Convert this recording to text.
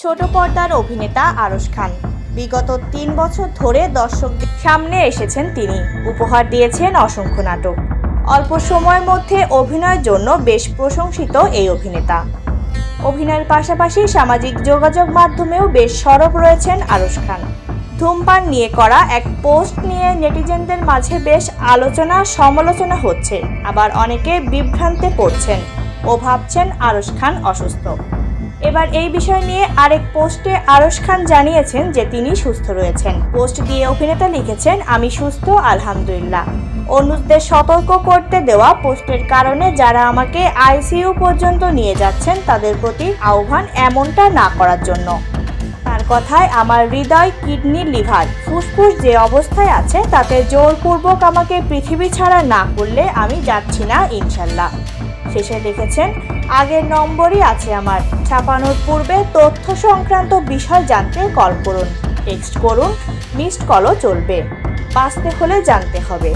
ছোট পর্দার অভিনেতা আরশ খান বিগত ৩ বছর ধরে দর্শকদের সামনে এসেছেন। তিনি উপহার দিয়েছেন অসংখ্য নাটক। অল্প সময়ের মধ্যে অভিনয়ের জন্য বেশ প্রশংসিত এই অভিনেতা। অভিনয়ের পাশাপাশি সামাজিক যোগাযোগ মাধ্যমেও বেশ সরব রয়েছেন আরশ খান। ধূমপান নিয়ে করা এক পোস্ট নিয়ে নেটিজেনদের মাঝে বেশ আলোচনা সমালোচনা হচ্ছে, আবার অনেকে বিভ্রান্তে পড়ছেন ও ভাবছেন আরশ খান অসুস্থ। এবার এই বিষয় নিয়ে আরেক পোস্টে আরশ খান জানিয়েছেন যে তিনি সুস্থ রয়েছেন। পোস্ট দিয়ে অভিনেতা লিখেছেন, আমি সুস্থ আলহামদুলিল্লাহ। অন্যদের সতর্ক করতে দেওয়া পোস্টের কারণে যারা আমাকে আইসিইউ পর্যন্ত নিয়ে যাচ্ছেন তাদের প্রতি আহ্বান এমনটা না করার জন্য। তার কথায়, আমার হৃদয়, কিডনি, লিভার, ফুসফুস যে অবস্থায় আছে তাতে জোরপূর্বক আমাকে পৃথিবী ছাড়া না করলে আমি যাচ্ছি না ইনশাল্লাহ। শেষে লিখেছেন, আগের নম্বরই আছে আমার, ছাপানোর পূর্বে তথ্য সংক্রান্ত বিষয় জানতে কল করুন, টেক্সট করুন, মিসড কলও চলবে, বাঁচতে হলে জানতে হবে।